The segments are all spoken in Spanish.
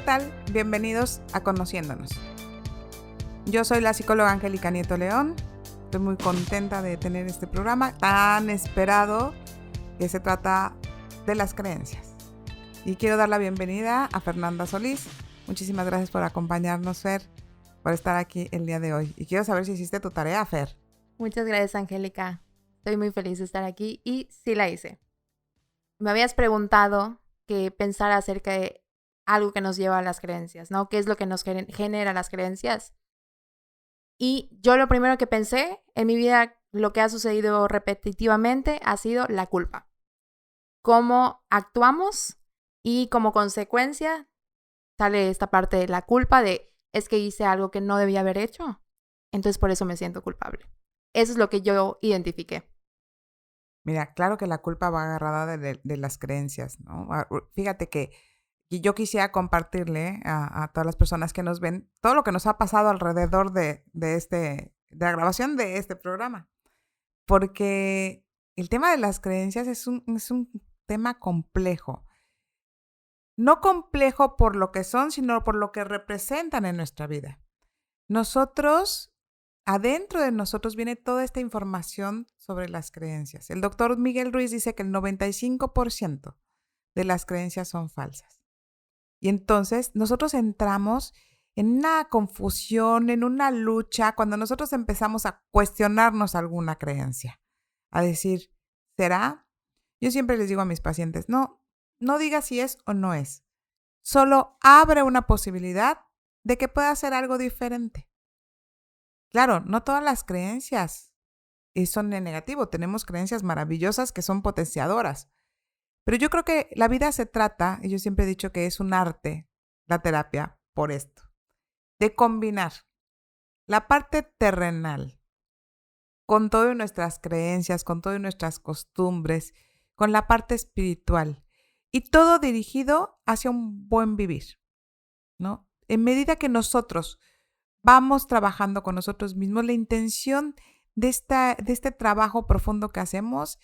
tal? Bienvenidos a Conociéndonos. Yo soy la psicóloga Angélica Nieto León. Estoy muy contenta de tener este programa tan esperado que se trata de las creencias. Y quiero dar la bienvenida a Fernanda Solís. Muchísimas gracias por acompañarnos, Fer, por estar aquí el día de hoy. Y quiero saber si hiciste tu tarea, Fer. Muchas gracias, Angélica. Estoy muy feliz de estar aquí y sí la hice. Me habías preguntado que pensara acerca de algo que nos lleva a las creencias, ¿no? ¿Qué es lo que nos genera las creencias? Y yo lo primero que pensé en mi vida, lo que ha sucedido repetitivamente, ha sido la culpa. Cómo actuamos y como consecuencia sale esta parte de la culpa de es que hice algo que no debía haber hecho, entonces por eso me siento culpable. Eso es lo que yo identifiqué. Mira, claro que la culpa va agarrada de las creencias, ¿no? Fíjate que yo quisiera compartirle a todas las personas que nos ven todo lo que nos ha pasado alrededor de la grabación de este programa. Porque el tema de las creencias es un tema complejo. No complejo por lo que son, sino por lo que representan en nuestra vida. Adentro de nosotros viene toda esta información sobre las creencias. El doctor Miguel Ruiz dice que el 95% de las creencias son falsas. Y entonces nosotros entramos en una confusión, en una lucha, cuando nosotros empezamos a cuestionarnos alguna creencia, a decir, ¿será? Yo siempre les digo a mis pacientes, no digas si es o no es. Solo abre una posibilidad de que pueda ser algo diferente. Claro, no todas las creencias son en negativo. Tenemos creencias maravillosas que son potenciadoras. Pero yo creo que la vida se trata, y yo siempre he dicho que es un arte, la terapia, por esto, de combinar la parte terrenal con todas nuestras creencias, con todas nuestras costumbres, con la parte espiritual, y todo dirigido hacia un buen vivir, ¿no? En medida que nosotros vamos trabajando con nosotros mismos, la intención de este trabajo profundo que hacemos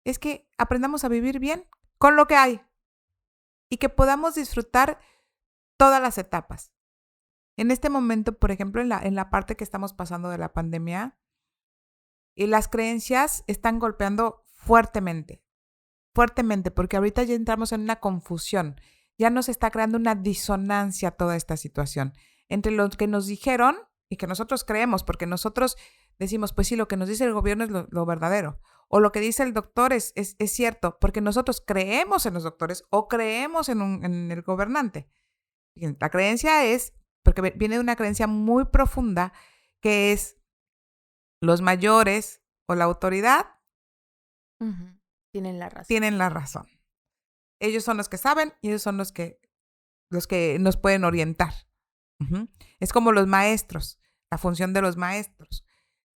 es que aprendamos a vivir bien con lo que hay y que podamos disfrutar todas las etapas. En este momento, por ejemplo, en la parte que estamos pasando de la pandemia, las creencias están golpeando fuertemente, porque ahorita ya entramos en una confusión, ya nos está creando una disonancia toda esta situación entre lo que nos dijeron y que nosotros creemos, porque nosotros decimos, pues sí, lo que nos dice el gobierno es lo verdadero, o lo que dice el doctor es cierto, porque nosotros creemos en los doctores o creemos en el gobernante. La creencia es, porque viene de una creencia muy profunda, que es los mayores o la autoridad tienen la razón. Tienen la razón. Ellos son los que saben y ellos son los que nos pueden orientar. Es como los maestros, la función de los maestros.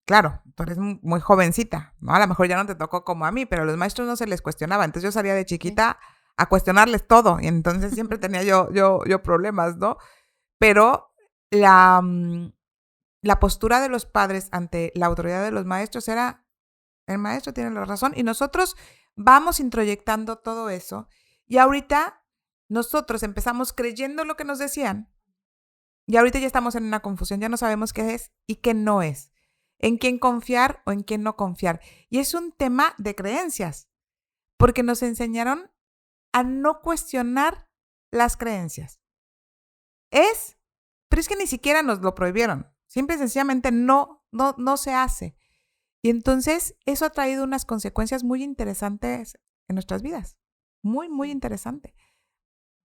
Claro, tú eres muy jovencita, ¿no? A lo mejor ya no te tocó como a mí, pero a los maestros no se les cuestionaba. Entonces yo salía de chiquita a cuestionarles todo y entonces siempre tenía yo problemas, ¿no? Pero la postura de los padres ante la autoridad de los maestros era, el maestro tiene la razón, y nosotros vamos introyectando todo eso, y ahorita nosotros empezamos creyendo lo que nos decían, y ahorita ya estamos en una confusión, ya no sabemos qué es y qué no es, en quién confiar o en quién no confiar. Y es un tema de creencias, porque nos enseñaron a no cuestionar las creencias. Pero es que ni siquiera nos lo prohibieron. Simple y sencillamente no se hace. Y entonces eso ha traído unas consecuencias muy interesantes en nuestras vidas. Muy, muy interesante.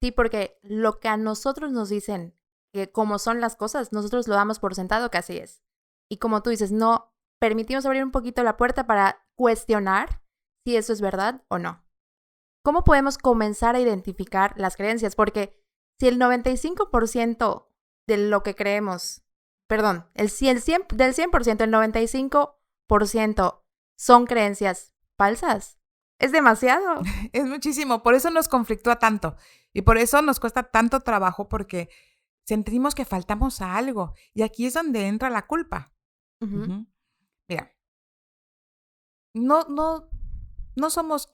Sí, porque lo que a nosotros nos dicen que como son las cosas, nosotros lo damos por sentado que así es. Y como tú dices, no permitimos abrir un poquito la puerta para cuestionar si eso es verdad o no. ¿Cómo podemos comenzar a identificar las creencias? Porque si el 95% de lo que creemos, perdón, del 100%, el 95% son creencias falsas. Es demasiado. Es muchísimo. Por eso nos conflictúa tanto. Y por eso nos cuesta tanto trabajo, porque sentimos que faltamos a algo. Y aquí es donde entra la culpa. Mira, no somos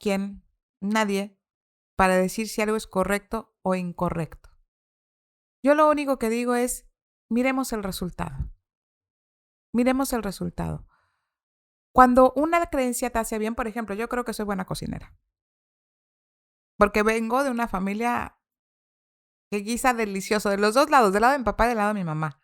nadie, para decir si algo es correcto o incorrecto. Yo lo único que digo es, miremos el resultado. Miremos el resultado. Cuando una creencia te hace bien, por ejemplo, yo creo que soy buena cocinera. Porque vengo de una familia que guisa delicioso, de los dos lados, del lado de mi papá y del lado de mi mamá.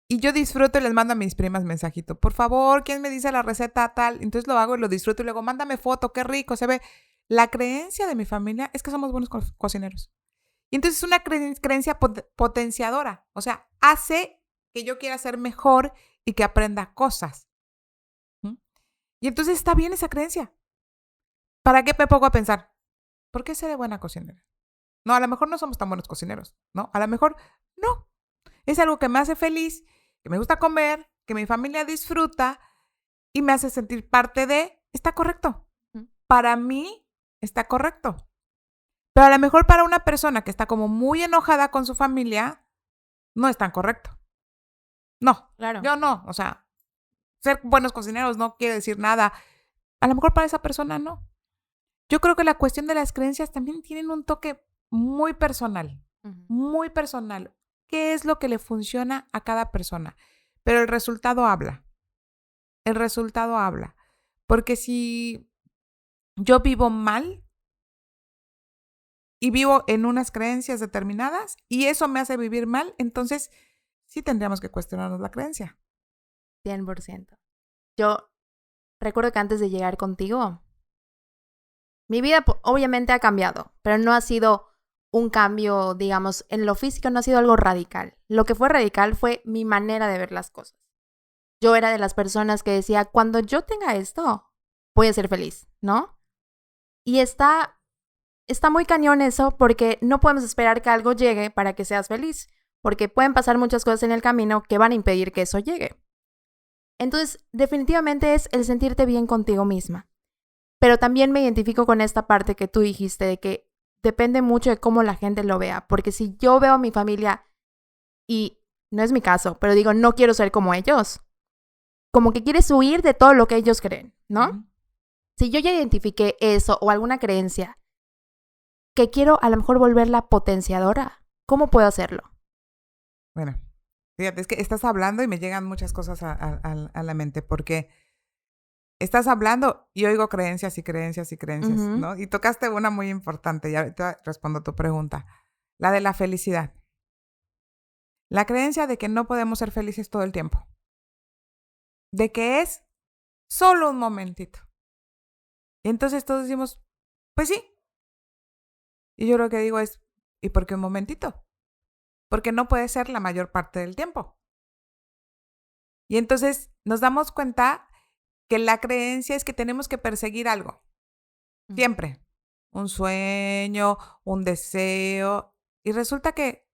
Y yo disfruto y les mando a mis primas mensajito. Por favor, ¿quién me dice la receta tal? Entonces lo hago y lo disfruto y luego mándame foto, qué rico se ve. La creencia de mi familia es que somos buenos cocineros. Y entonces es una creencia potenciadora. O sea, hace que yo quiera ser mejor y que aprenda cosas. ¿Mm? Y entonces está bien esa creencia. ¿Para qué me pongo a pensar? ¿Por qué seré buena cocinera? No, a lo mejor no somos tan buenos cocineros, ¿no? A lo mejor no. Es algo que me hace feliz, que me gusta comer, que mi familia disfruta y me hace sentir parte de, está correcto. Para mí está correcto. Pero a lo mejor para una persona que está como muy enojada con su familia, no es tan correcto. No, Claro. yo no. O sea, ser buenos cocineros no quiere decir nada. A lo mejor para esa persona no. Yo creo que la cuestión de las creencias también tienen un toque muy personal. Muy personal. ¿Qué es lo que le funciona a cada persona? Pero el resultado habla. El resultado habla. Porque si yo vivo mal y vivo en unas creencias determinadas y eso me hace vivir mal, entonces sí tendríamos que cuestionarnos la creencia. 100%. Yo recuerdo que antes de llegar contigo, mi vida obviamente ha cambiado, pero no ha sido un cambio, digamos, en lo físico, no ha sido algo radical. Lo que fue radical fue mi manera de ver las cosas. Yo era de las personas que decía, cuando yo tenga esto, voy a ser feliz, ¿no? Y está muy cañón eso porque no podemos esperar que algo llegue para que seas feliz, porque pueden pasar muchas cosas en el camino que van a impedir que eso llegue. Entonces, definitivamente es el sentirte bien contigo misma. Pero también me identifico con esta parte que tú dijiste de que depende mucho de cómo la gente lo vea, porque si yo veo a mi familia y no es mi caso, pero digo, no quiero ser como ellos, como que quieres huir de todo lo que ellos creen, ¿no? Si yo ya identifiqué eso o alguna creencia que quiero a lo mejor volverla potenciadora, ¿cómo puedo hacerlo? Bueno, fíjate, es que estás hablando y me llegan muchas cosas a la mente porque estás hablando y oigo creencias y creencias y creencias, ¿no? Y tocaste una muy importante y ahorita respondo a tu pregunta, la de la felicidad. La creencia de que no podemos ser felices todo el tiempo. De que es solo un momentito. Y entonces todos decimos, pues sí. Y yo lo que digo es, ¿y por qué un momentito? Porque no puede ser la mayor parte del tiempo. Y entonces nos damos cuenta que la creencia es que tenemos que perseguir algo. Siempre. Un sueño, un deseo. Y resulta que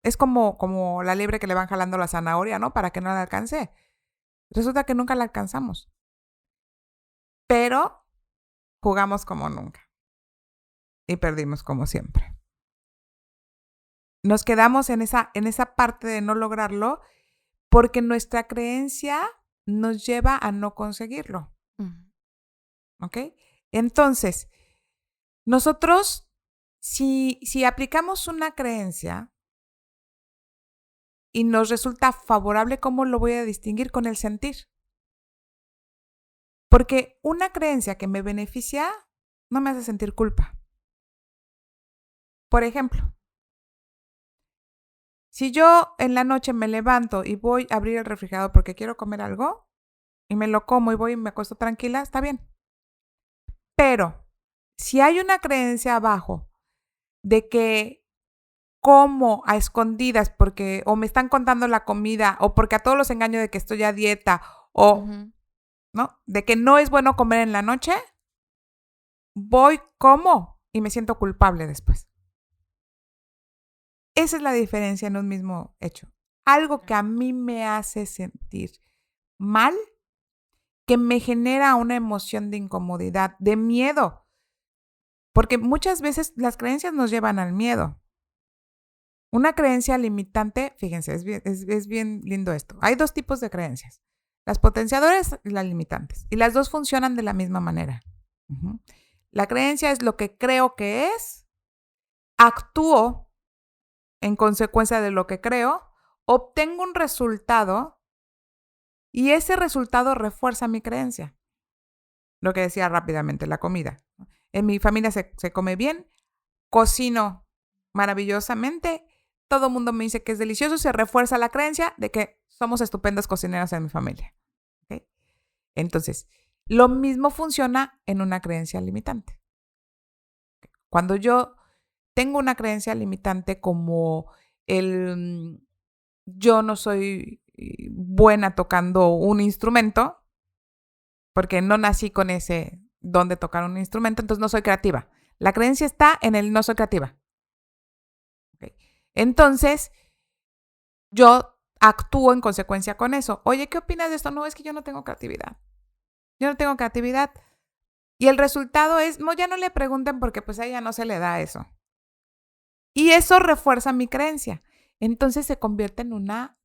es como la liebre que le van jalando la zanahoria, ¿no? Para que no la alcance. Resulta que nunca la alcanzamos. Pero jugamos como nunca. Y perdimos como siempre. Nos quedamos en esa parte de no lograrlo porque nuestra creencia nos lleva a no conseguirlo. ¿Ok? Entonces, nosotros, si aplicamos una creencia y nos resulta favorable, ¿cómo lo voy a distinguir? Con el sentir. Porque una creencia que me beneficia no me hace sentir culpa. Por ejemplo, si yo en la noche me levanto y voy a abrir el refrigerador porque quiero comer algo y me lo como y voy y me acuesto tranquila, está bien. Pero si hay una creencia abajo de que como a escondidas porque o me están contando la comida o porque a todos los engaño de que estoy a dieta o ¿no? De que no es bueno comer en la noche, voy, como y me siento culpable después. Esa es la diferencia en un mismo hecho. Algo que a mí me hace sentir mal, que me genera una emoción de incomodidad, de miedo. Porque muchas veces las creencias nos llevan al miedo. Una creencia limitante, fíjense, es bien lindo esto. Hay dos tipos de creencias, las potenciadoras y las limitantes. Y las dos funcionan de la misma manera. La creencia es lo que creo que es, actúo en consecuencia de lo que creo, obtengo un resultado y ese resultado refuerza mi creencia. Lo que decía rápidamente, la comida. En mi familia se come bien, cocino maravillosamente, todo el mundo me dice que es delicioso y se refuerza la creencia de que somos estupendas cocineras en mi familia. ¿Okay? Entonces, lo mismo funciona en una creencia limitante. Cuando yo tengo una creencia limitante como el yo no soy buena tocando un instrumento, porque no nací con ese don de tocar un instrumento, entonces no soy creativa. La creencia está en el no soy creativa. Okay. Entonces, yo actúo en consecuencia con eso. Oye, ¿qué opinas de esto? No, es que yo no tengo creatividad. Yo no tengo creatividad. Y el resultado es, no, ya no le pregunten porque pues a ella no se le da eso. Y eso refuerza mi creencia. Entonces se convierte en una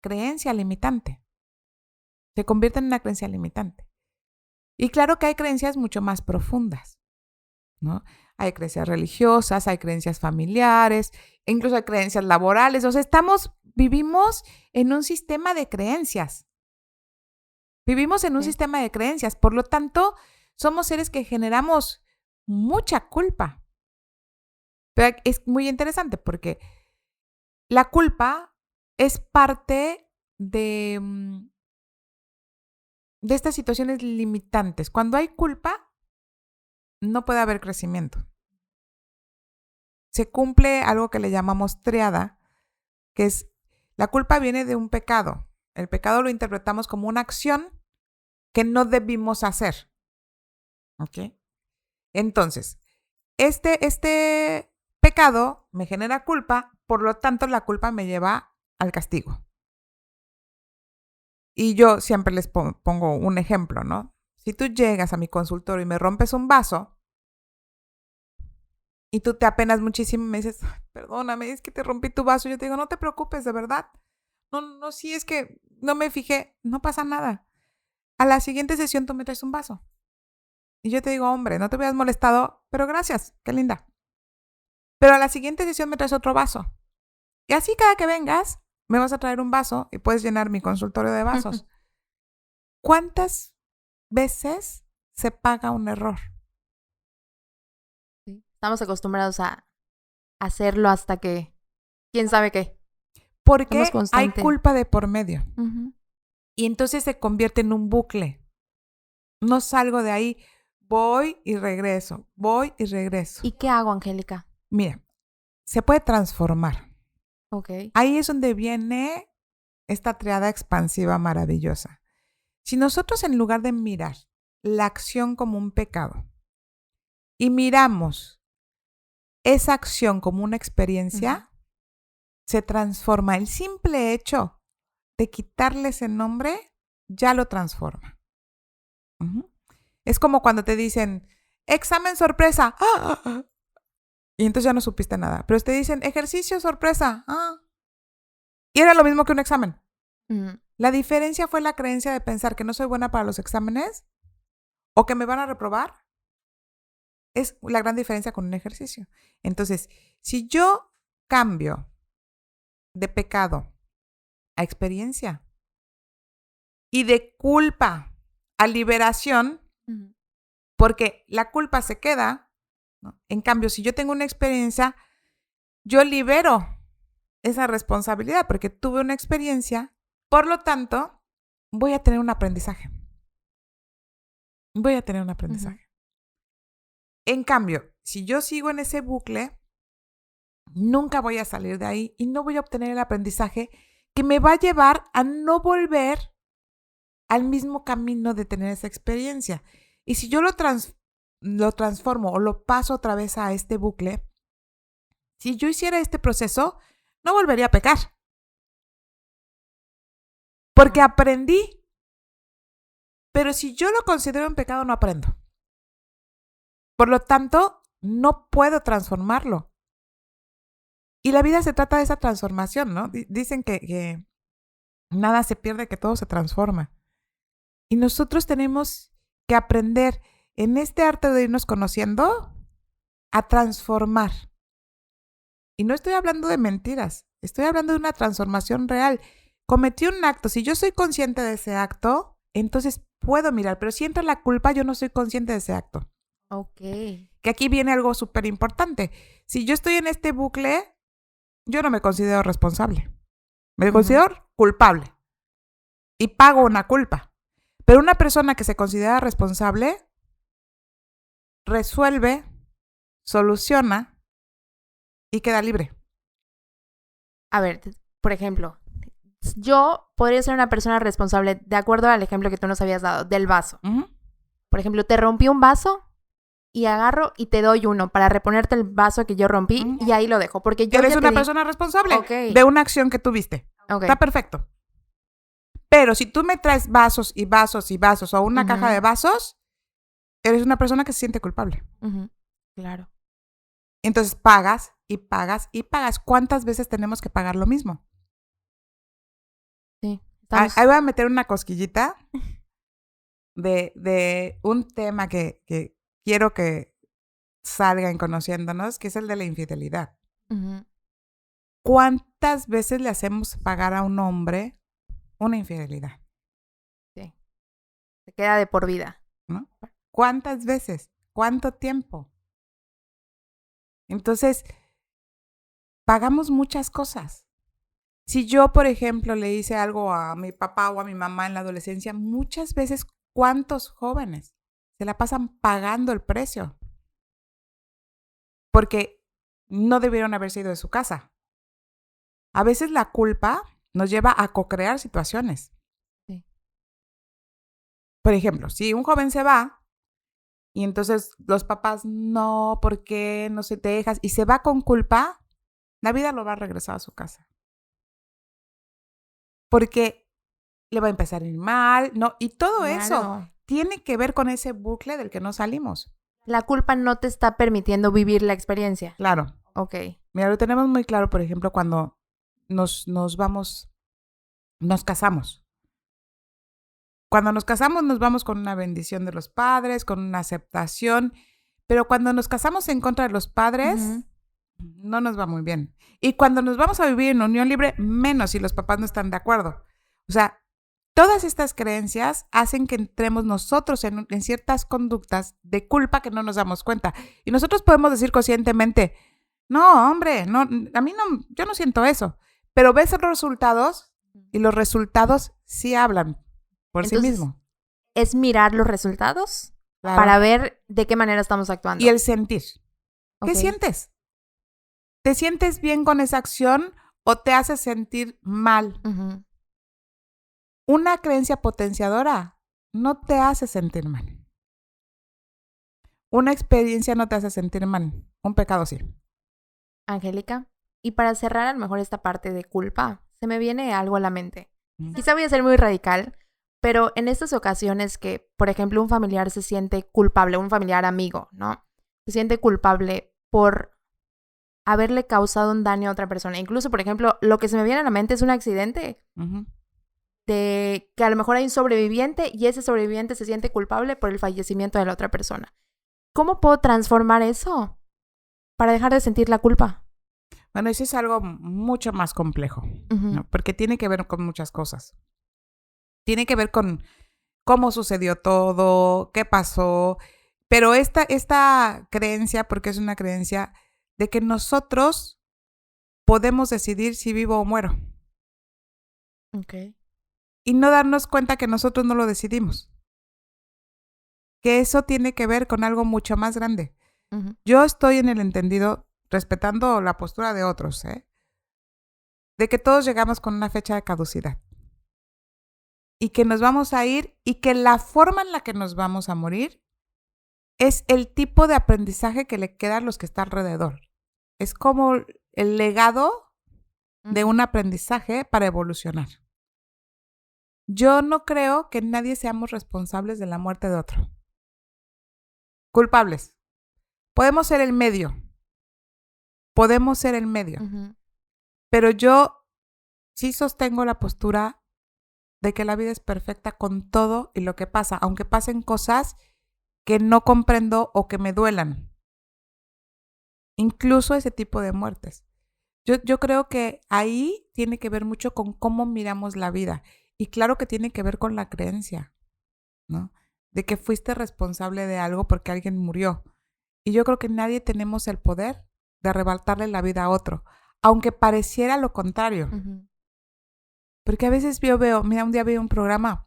creencia limitante. Se convierte en una creencia limitante. Y claro que hay creencias mucho más profundas, ¿no? Hay creencias religiosas, hay creencias familiares, incluso hay creencias laborales. O sea, vivimos en un sistema de creencias. Vivimos en un sistema de creencias. Por lo tanto, somos seres que generamos mucha culpa. Pero es muy interesante porque la culpa es parte de estas situaciones limitantes. Cuando hay culpa, no puede haber crecimiento. Se cumple algo que le llamamos triada, que es la culpa viene de un pecado. El pecado lo interpretamos como una acción que no debimos hacer. ¿Ok? Entonces, este pecado me genera culpa, por lo tanto la culpa me lleva al castigo. Y yo siempre les pongo un ejemplo, ¿no? Si tú llegas a mi consultorio y me rompes un vaso y tú te apenas muchísimo y me dices, perdóname, es que te rompí tu vaso, yo te digo, no te preocupes, de verdad. No, sí, es que no me fijé, no pasa nada. A la siguiente sesión tú me traes un vaso. Y yo te digo, hombre, no te hubieras molestado, pero gracias, qué linda. Pero a la siguiente sesión me traes otro vaso. Y así cada que vengas, me vas a traer un vaso y puedes llenar mi consultorio de vasos. ¿Cuántas veces se paga un error? Sí. Estamos acostumbrados a hacerlo hasta que, quién sabe qué. Porque hay culpa de por medio. Y entonces se convierte en un bucle. No salgo de ahí, voy y regreso, voy y regreso. ¿Y qué hago, Angélica? Mira, se puede transformar. Okay. Ahí es donde viene esta triada expansiva maravillosa. Si nosotros en lugar de mirar la acción como un pecado y miramos esa acción como una experiencia, se transforma. El simple hecho de quitarle ese nombre ya lo transforma. Es como cuando te dicen, examen sorpresa. ¡Ah! Y entonces ya no supiste nada. Pero te dicen, ejercicio sorpresa. ¡Ah! Y era lo mismo que un examen. La diferencia fue la creencia de pensar que no soy buena para los exámenes o que me van a reprobar. Es la gran diferencia con un ejercicio. Entonces, si yo cambio de pecado a experiencia y de culpa a liberación, porque la culpa se queda, ¿no? En cambio, si yo tengo una experiencia, yo libero esa responsabilidad porque tuve una experiencia, por lo tanto, voy a tener un aprendizaje. Voy a tener un aprendizaje. En cambio, si yo sigo en ese bucle, nunca voy a salir de ahí y no voy a obtener el aprendizaje que me va a llevar a no volver al mismo camino de tener esa experiencia. Y si yo lo transformo o lo paso otra vez a este bucle, si yo hiciera este proceso, no volvería a pecar. Porque aprendí. Pero si yo lo considero un pecado, no aprendo. Por lo tanto, no puedo transformarlo. Y la vida se trata de esa transformación, ¿no? Dicen que nada se pierde, que todo se transforma. Y nosotros tenemos que aprender en este arte de irnos conociendo a transformar. Y no estoy hablando de mentiras, estoy hablando de una transformación real. Cometí un acto, si yo soy consciente de ese acto, entonces puedo mirar, pero si entra la culpa, yo no soy consciente de ese acto. Ok. Que aquí viene algo súper importante. Si yo estoy en este bucle, yo no me considero responsable. Me considero culpable y pago una culpa. Pero una persona que se considera responsable resuelve, soluciona y queda libre. A ver, por ejemplo, yo podría ser una persona responsable de acuerdo al ejemplo que tú nos habías dado, del vaso. Por ejemplo, te rompí un vaso y agarro y te doy uno para reponerte el vaso que yo rompí y ahí lo dejo. Porque yo eres una persona responsable de una acción que tuviste. Está perfecto. Pero si tú me traes vasos y vasos y vasos o una caja de vasos, eres una persona que se siente culpable. Claro. Entonces pagas y pagas y pagas. ¿Cuántas veces tenemos que pagar lo mismo? Sí. Ahí voy a meter una cosquillita de un tema que quiero que salgan conociéndonos, que es el de la infidelidad. ¿Cuántas veces le hacemos pagar a un hombre una infidelidad? Sí. Se queda de por vida. ¿No? ¿Cuántas veces? ¿Cuánto tiempo? Entonces, pagamos muchas cosas. Si yo, por ejemplo, le hice algo a mi papá o a mi mamá en la adolescencia, muchas veces, ¿cuántos jóvenes se la pasan pagando el precio? Porque no debieron haberse ido de su casa. A veces la culpa nos lleva a co-crear situaciones. Sí. Por ejemplo, si un joven se va y entonces los papás, no, ¿por qué no se te dejas? Y se va con culpa, la vida lo va a regresar a su casa. Porque le va a empezar a ir mal, ¿no? Y todo eso tiene que ver con ese bucle del que no salimos. La culpa no te está permitiendo vivir la experiencia. Claro. Ok. Mira, lo tenemos muy claro, por ejemplo, cuando nos casamos. Cuando nos casamos nos vamos con una bendición de los padres, con una aceptación, pero cuando nos casamos en contra de los padres, no nos va muy bien. Y cuando nos vamos a vivir en unión libre, menos si los papás no están de acuerdo. O sea, todas estas creencias hacen que entremos nosotros en ciertas conductas de culpa que no nos damos cuenta. Y nosotros podemos decir conscientemente, no, hombre, no, a mí no, yo no siento eso. Pero ves los resultados y los resultados sí hablan por sí mismos. Es mirar los resultados para ver de qué manera estamos actuando. Y el sentir. ¿Qué sientes? ¿Te sientes bien con esa acción o te hace sentir mal? Una creencia potenciadora no te hace sentir mal. Una experiencia no te hace sentir mal. Un pecado sí. Angélica, y para cerrar a lo mejor esta parte de culpa, se me viene algo a la mente. Quizá voy a ser muy radical, pero en estas ocasiones que, por ejemplo, un familiar se siente culpable, un familiar amigo, ¿no? Se siente culpable por haberle causado un daño a otra persona. Incluso, por ejemplo, lo que se me viene a la mente es un accidente. De que a lo mejor hay un sobreviviente y ese sobreviviente se siente culpable por el fallecimiento de la otra persona. ¿Cómo puedo transformar eso para dejar de sentir la culpa? Bueno, eso es algo mucho más complejo, ¿no? Porque tiene que ver con muchas cosas. Tiene que ver con cómo sucedió todo, qué pasó, pero esta creencia, porque es una creencia de que nosotros podemos decidir si vivo o muero. Okay. Y no darnos cuenta que nosotros no lo decidimos. Que eso tiene que ver con algo mucho más grande. Yo estoy en el entendido, respetando la postura de otros, de que todos llegamos con una fecha de caducidad. Y que nos vamos a ir y que la forma en la que nos vamos a morir es el tipo de aprendizaje que le queda a los que están alrededor. Es como el legado de un aprendizaje para evolucionar. Yo no creo que nadie seamos responsables de la muerte de otro. Culpables. Podemos ser el medio. Pero yo sí sostengo la postura de que la vida es perfecta con todo y lo que pasa, aunque pasen cosas que no comprendo o que me duelan. Incluso ese tipo de muertes. Yo creo que ahí tiene que ver mucho con cómo miramos la vida. Y claro que tiene que ver con la creencia, ¿no? De que fuiste responsable de algo porque alguien murió. Y yo creo que nadie tenemos el poder de arrebatarle la vida a otro, aunque pareciera lo contrario. Ujú. Porque a veces mira, un día vi un programa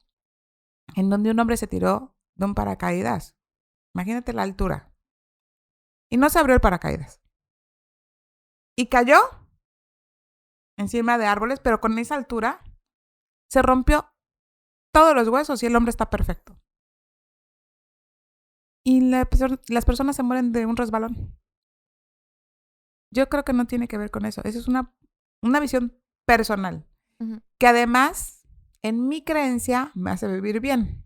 en donde un hombre se tiró de un paracaídas. Imagínate la altura. Y no se abrió el paracaídas. Y cayó encima de árboles, pero con esa altura se rompió todos los huesos y el hombre está perfecto. Y las personas se mueren de un resbalón. Yo creo que no tiene que ver con eso. Esa es una visión personal. Ujú. Que además, en mi creencia, me hace vivir bien.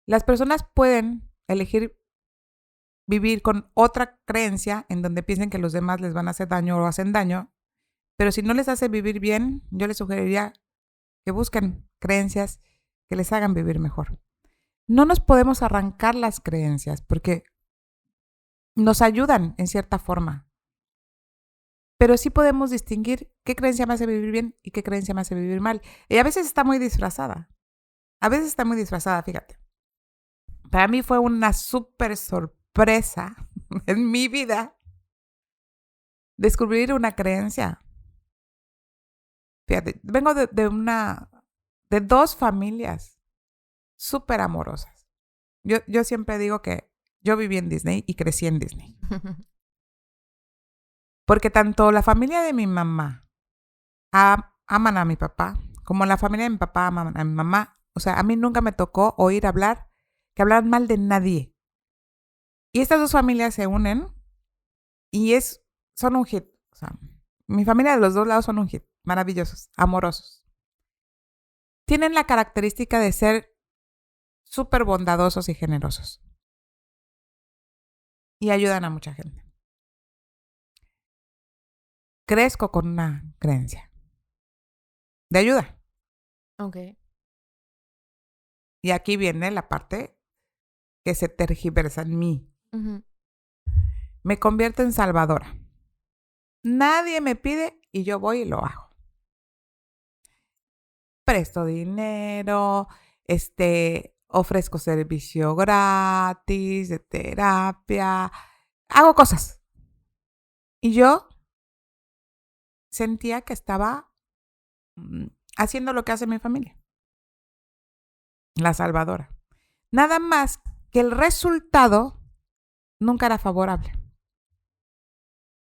Las personas pueden elegir vivir con otra creencia en donde piensen que los demás les van a hacer daño o hacen daño, pero si no les hace vivir bien, yo les sugeriría que busquen creencias que les hagan vivir mejor. No nos podemos arrancar las creencias porque nos ayudan en cierta forma, pero sí podemos distinguir qué creencia me hace vivir bien y qué creencia me hace vivir mal. Y a veces está muy disfrazada. A veces está muy disfrazada, fíjate. Para mí fue una súper sorpresa en mi vida descubrir una creencia. Fíjate, vengo de dos familias súper amorosas. Yo siempre digo que yo viví en Disney y crecí en Disney. Porque tanto la familia de mi mamá aman a mi papá, como la familia de mi papá aman a mi mamá. O sea, a mí nunca me tocó oír que hablaran mal de nadie. Y estas dos familias se unen y son un hit. O sea, mi familia de los dos lados son un hit. Maravillosos, amorosos. Tienen la característica de ser súper bondadosos y generosos. Y ayudan a mucha gente. Crezco con una creencia de ayuda. Ok. Y aquí viene la parte que se tergiversa en mí. Ujú. Me convierto en salvadora. Nadie me pide y yo voy y lo hago. Presto dinero, ofrezco servicio gratis de terapia, hago cosas. Y yo sentía que estaba haciendo lo que hace mi familia, la salvadora. Nada más que el resultado nunca era favorable.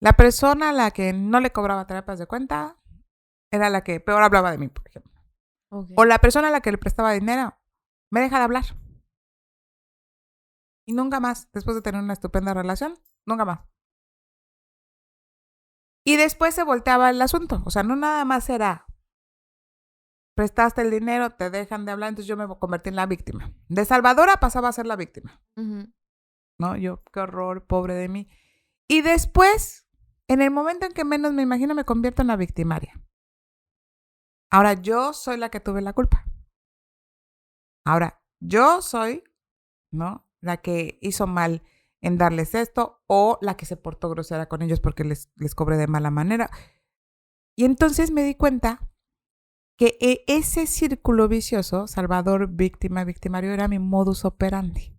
La persona a la que no le cobraba terapias de cuenta era la que peor hablaba de mí, por ejemplo. Okay. O la persona a la que le prestaba dinero me deja de hablar. Y nunca más, después de tener una estupenda relación, nunca más. Y después se volteaba el asunto. O sea, no nada más era prestaste el dinero, te dejan de hablar, entonces yo me convertí en la víctima. De salvadora pasaba a ser la víctima. Ujú. ¿No? Yo, qué horror, pobre de mí. Y después, en el momento en que menos me imagino, me convierto en la victimaria. Ahora yo soy la que tuve la culpa. Ahora yo soy, ¿no? La que hizo mal en darles esto o la que se portó grosera con ellos porque les cobré de mala manera. Y entonces me di cuenta que ese círculo vicioso, salvador, víctima, victimario, era mi modus operandi.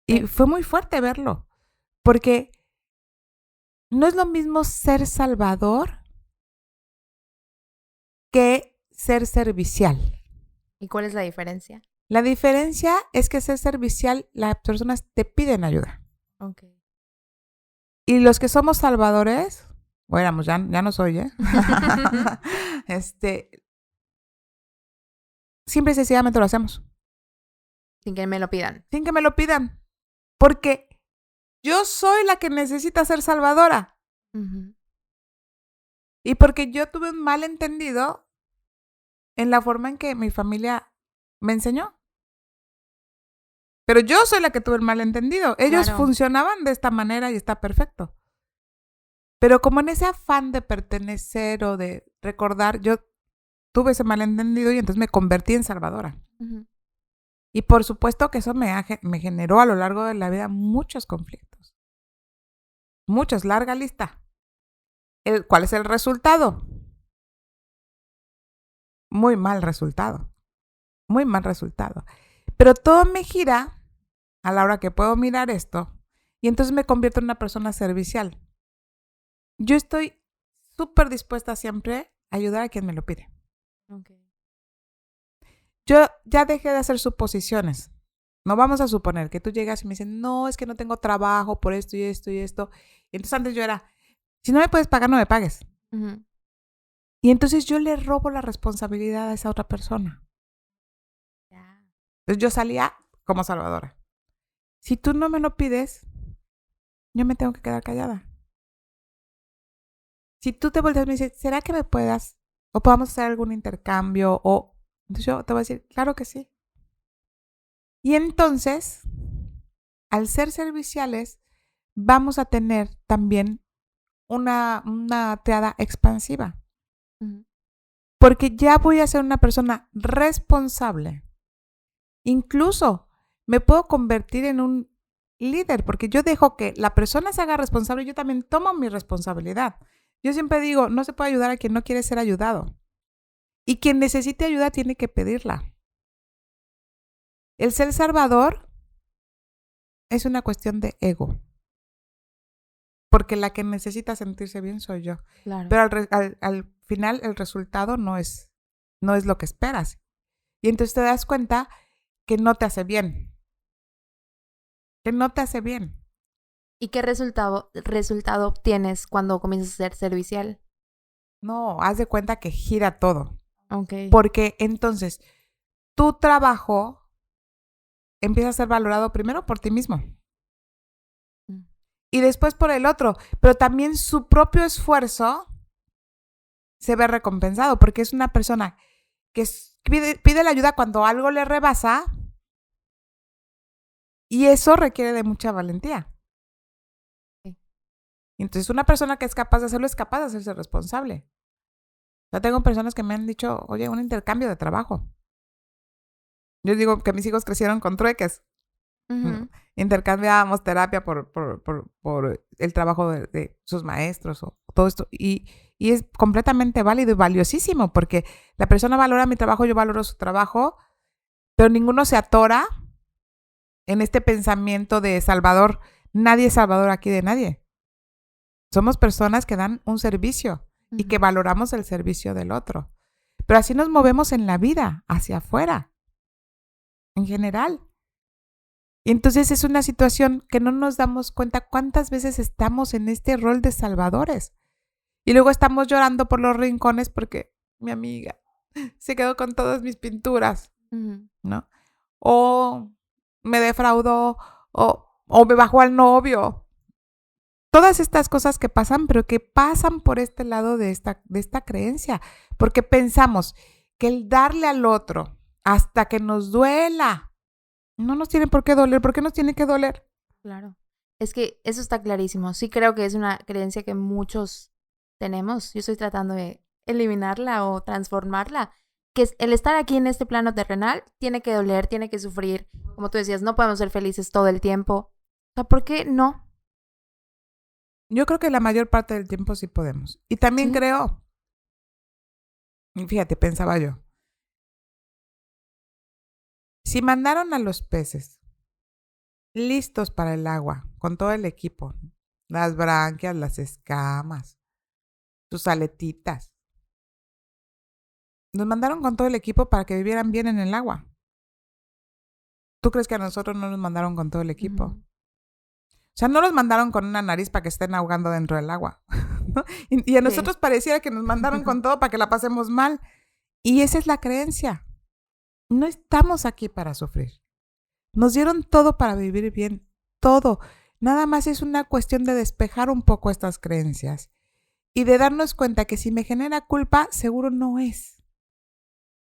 Y fue muy fuerte verlo, porque no es lo mismo ser salvador que ser servicial. ¿Y cuál es la diferencia? La diferencia es que ser servicial, las personas te piden ayuda. Ok. Y los que somos salvadores, bueno, ya no soy, simple y sencillamente lo hacemos. Sin que me lo pidan. Sin que me lo pidan. Porque yo soy la que necesita ser salvadora. Ujú. Y porque yo tuve un malentendido en la forma en que mi familia me enseñó. Pero yo soy la que tuve el malentendido. Ellos Claro. funcionaban de esta manera y está perfecto. Pero como en ese afán de pertenecer o de recordar, yo tuve ese malentendido y entonces me convertí en salvadora. Ujú. Y por supuesto que eso me generó a lo largo de la vida muchos conflictos. Muchos, larga lista. ¿Cuál es el resultado? Muy mal resultado. Muy mal resultado. Pero todo me gira a la hora que puedo mirar esto y entonces me convierto en una persona servicial. Yo estoy súper dispuesta siempre a ayudar a quien me lo pide. Okay. Yo ya dejé de hacer suposiciones. No vamos a suponer que tú llegas y me dicen, no, es que no tengo trabajo por esto y esto y esto. Y entonces antes yo era, si no me puedes pagar, no me pagues. Uh-huh. Y entonces yo le robo la responsabilidad a esa otra persona. Yeah. Entonces yo salía como salvadora. Si tú no me lo pides, yo me tengo que quedar callada. Si tú te volteas y me dices, ¿será que me puedas? O podamos hacer algún intercambio. O entonces yo te voy a decir, claro que sí. Y entonces, al ser serviciales, vamos a tener también una triada expansiva. Uh-huh. Porque ya voy a ser una persona responsable. Incluso me puedo convertir en un líder, porque yo dejo que la persona se haga responsable y yo también tomo mi responsabilidad. Yo siempre digo, no se puede ayudar a quien no quiere ser ayudado. Y quien necesite ayuda tiene que pedirla. El ser salvador es una cuestión de ego. Porque la que necesita sentirse bien soy yo. Claro. Pero al final el resultado no es lo que esperas. Y entonces te das cuenta que no te hace bien. Que no te hace bien. ¿Y qué resultado obtienes cuando comienzas a ser servicial? No, haz de cuenta que gira todo. Okay. Porque entonces tu trabajo empieza a ser valorado primero por ti mismo. Y después por el otro. Pero también su propio esfuerzo se ve recompensado porque es una persona que pide la ayuda cuando algo le rebasa y eso requiere de mucha valentía. Sí. Entonces una persona que es capaz de hacerlo es capaz de hacerse responsable. Yo tengo personas que me han dicho, oye, un intercambio de trabajo. Yo digo que mis hijos crecieron con trueques. Uh-huh. Intercambiábamos terapia por el trabajo de sus maestros o todo esto. Y es completamente válido y valiosísimo porque la persona valora mi trabajo, yo valoro su trabajo, pero ninguno se atora en este pensamiento de salvador. Nadie es salvador aquí de nadie. Somos personas que dan un servicio y que valoramos el servicio del otro. Pero así nos movemos en la vida, hacia afuera, en general. Y entonces es una situación que no nos damos cuenta cuántas veces estamos en este rol de salvadores. Y luego estamos llorando por los rincones porque mi amiga se quedó con todas mis pinturas, ¿no? O me defraudó, o me bajó al novio. Todas estas cosas que pasan, pero que pasan por este lado de esta creencia. Porque pensamos que el darle al otro hasta que nos duela, no nos tiene por qué doler. ¿Por qué nos tiene que doler? Claro. Es que eso está clarísimo. Sí creo que es una creencia que muchos tenemos. Yo estoy tratando de eliminarla o transformarla. Que es el estar aquí en este plano terrenal tiene que doler, tiene que sufrir. Como tú decías, no podemos ser felices todo el tiempo. O sea, ¿por qué no? Yo creo que la mayor parte del tiempo sí podemos. Y también ¿Sí? creo, fíjate, pensaba yo, si mandaron a los peces listos para el agua, con todo el equipo, las branquias, las escamas, sus aletitas, nos mandaron con todo el equipo para que vivieran bien en el agua. ¿Tú crees que a nosotros no nos mandaron con todo el equipo? Uh-huh. O sea, no los mandaron con una nariz para que estén ahogando dentro del agua, ¿no? Y a nosotros pareciera que nos mandaron con todo para que la pasemos mal. Y esa es la creencia. No estamos aquí para sufrir. Nos dieron todo para vivir bien, todo. Nada más es una cuestión de despejar un poco estas creencias y de darnos cuenta que si me genera culpa, seguro no es.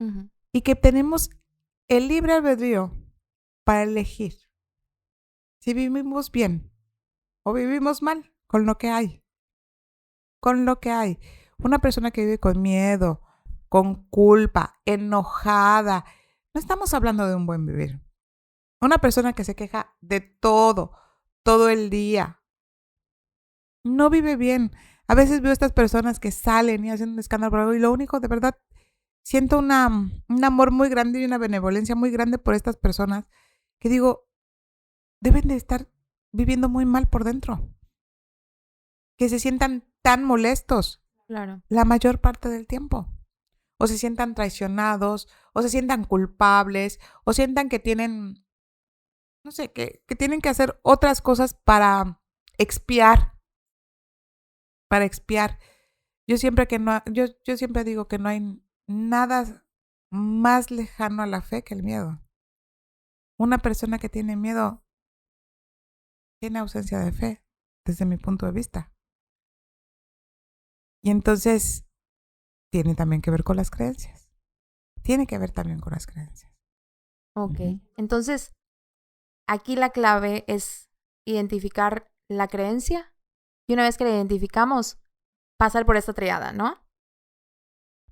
Uh-huh. Y que tenemos el libre albedrío para elegir si vivimos bien o vivimos mal con lo que hay. Con lo que hay. Una persona que vive con miedo, con culpa, enojada, no estamos hablando de un buen vivir. Una persona que se queja de todo el día, no vive bien. A veces veo a estas personas que salen y hacen un escándalo por algo y lo único, de verdad, siento un amor muy grande y una benevolencia muy grande por estas personas que digo, deben de estar viviendo muy mal por dentro. Que se sientan tan molestos Claro. la mayor parte del tiempo. O se sientan traicionados, o se sientan culpables, o sientan que tienen, no sé, que tienen que hacer otras cosas para expiar, para expiar. Yo siempre yo siempre digo que no hay nada más lejano a la fe que el miedo. Una persona que tiene miedo tiene ausencia de fe, desde mi punto de vista. Y entonces tiene también que ver con las creencias. Tiene que ver también con las creencias. Ok. Ujú. Entonces, aquí la clave es identificar la creencia y una vez que la identificamos, pasar por esta triada, ¿no?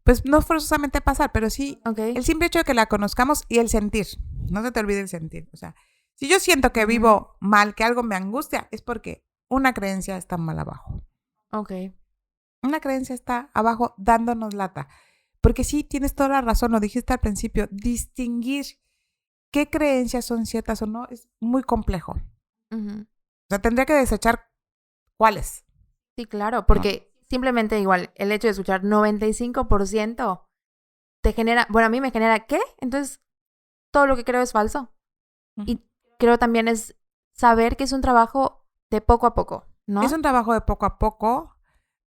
Pues no forzosamente pasar, pero sí Ok. el simple hecho de que la conozcamos y el sentir. No se te olvide el sentir. O sea, si yo siento que vivo mal, que algo me angustia, es porque una creencia está mal abajo. Ok. Una creencia está abajo dándonos lata. Porque sí, tienes toda la razón, lo dijiste al principio, distinguir qué creencias son ciertas o no es muy complejo. Ujú. O sea, tendría que desechar cuáles. Sí, claro, ¿No? porque simplemente igual el hecho de escuchar 95% te genera, bueno, a mí me genera, ¿qué? Entonces, todo lo que creo es falso. Ujú. Y creo también es saber que es un trabajo de poco a poco, Es ¿no? un trabajo de poco a poco.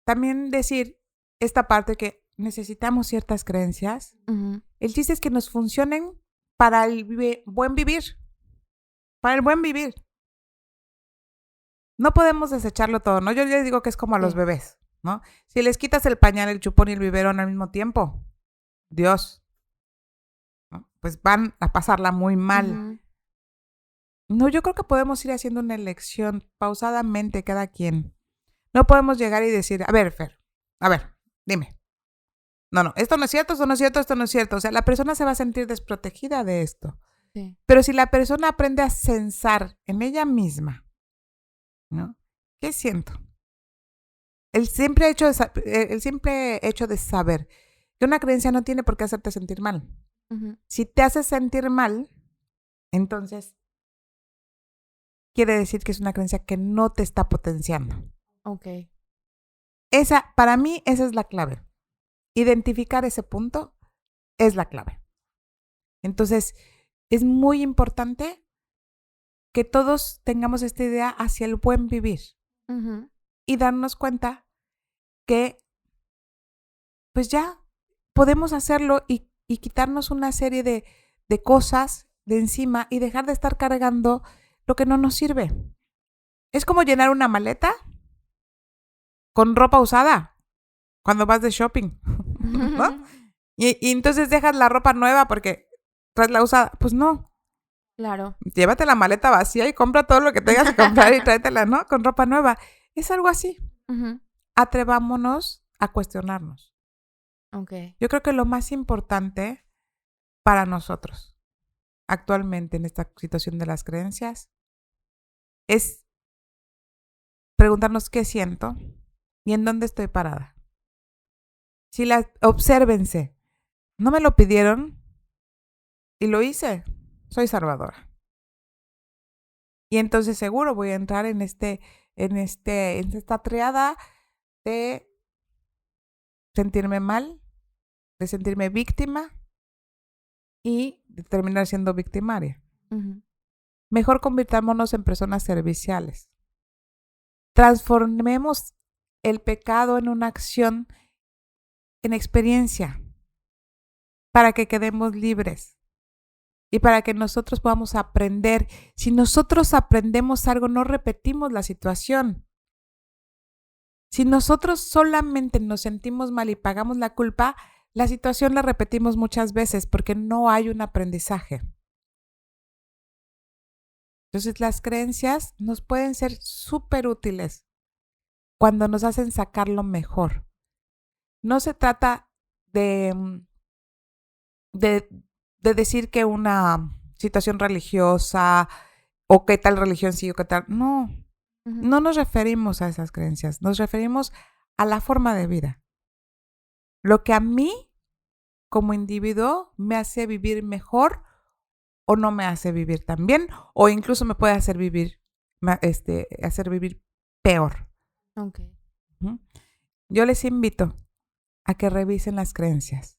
También decir esta parte que necesitamos ciertas creencias. Ujú. El chiste es que nos funcionen para el buen vivir. Para el buen vivir. No podemos desecharlo todo, ¿no? Yo les digo que es como a los Sí. bebés, ¿no? Si les quitas el pañal, el chupón y el biberón al mismo tiempo, Dios, ¿no? Pues van a pasarla muy mal. Ujú. No, yo creo que podemos ir haciendo una elección pausadamente cada quien. No podemos llegar y decir, a ver, Fer, a ver, dime. No, esto no es cierto, esto no es cierto, esto no es cierto. O sea, la persona se va a sentir desprotegida de esto. Sí. Pero si la persona aprende a censar en ella misma, ¿no? ¿Qué siento? El simple hecho de saber que una creencia no tiene por qué hacerte sentir mal. Ujú. Si te hace sentir mal, entonces quiere decir que es una creencia que no te está potenciando. Ok. Para mí, esa es la clave. Identificar ese punto es la clave. Entonces, es muy importante que todos tengamos esta idea hacia el buen vivir Ujú. y darnos cuenta que, pues ya, podemos hacerlo y quitarnos una serie de cosas de encima y dejar de estar cargando lo que no nos sirve. Es como llenar una maleta con ropa usada cuando vas de shopping, ¿no? Y entonces dejas la ropa nueva porque traes la usada. Pues no, Claro. llévate la maleta vacía y compra todo lo que tengas que comprar y tráetela, ¿no? Con ropa nueva. Es algo así. Ujú. Atrevámonos a cuestionarnos. Ok. Yo creo que lo más importante para nosotros actualmente en esta situación de las creencias es preguntarnos qué siento y en dónde estoy parada. Si obsérvense, no me lo pidieron y lo hice, soy salvadora. Y entonces seguro voy a entrar en esta triada de sentirme mal, de sentirme víctima y de terminar siendo victimaria. Ujú. Mejor convirtámonos en personas serviciales. Transformemos el pecado en una acción, en experiencia, para que quedemos libres y para que nosotros podamos aprender. Si nosotros aprendemos algo, no repetimos la situación. Si nosotros solamente nos sentimos mal y pagamos la culpa, la situación la repetimos muchas veces porque no hay un aprendizaje. Entonces las creencias nos pueden ser súper útiles cuando nos hacen sacar lo mejor. No se trata de, de decir que una situación religiosa o qué tal religión sí o qué tal. No. No nos referimos a esas creencias, nos referimos a la forma de vida. Lo que a mí, como individuo, me hace vivir mejor o no me hace vivir tan bien, o incluso me puede hacer vivir peor. Okay. Yo les invito a que revisen las creencias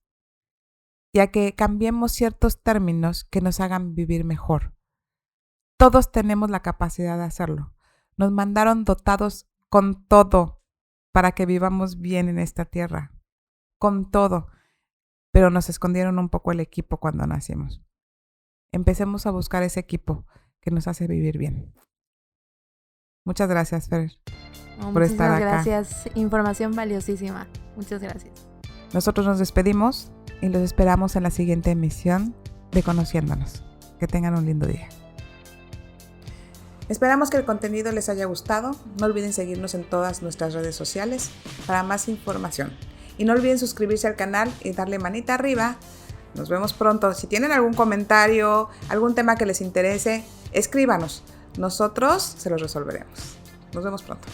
y a que cambiemos ciertos términos que nos hagan vivir mejor. Todos tenemos la capacidad de hacerlo. Nos mandaron dotados con todo para que vivamos bien en esta tierra, con todo, pero nos escondieron un poco el equipo cuando nacimos. Empecemos a buscar ese equipo que nos hace vivir bien. Muchas gracias, Fer, por estar acá. Gracias, información valiosísima. Muchas gracias. Nosotros nos despedimos y los esperamos en la siguiente emisión de Conociéndonos. Que tengan un lindo día. Esperamos que el contenido les haya gustado. No olviden seguirnos en todas nuestras redes sociales para más información. Y no olviden suscribirse al canal y darle manita arriba. Nos vemos pronto. Si tienen algún comentario, algún tema que les interese, escríbanos. Nosotros se los resolveremos. Nos vemos pronto.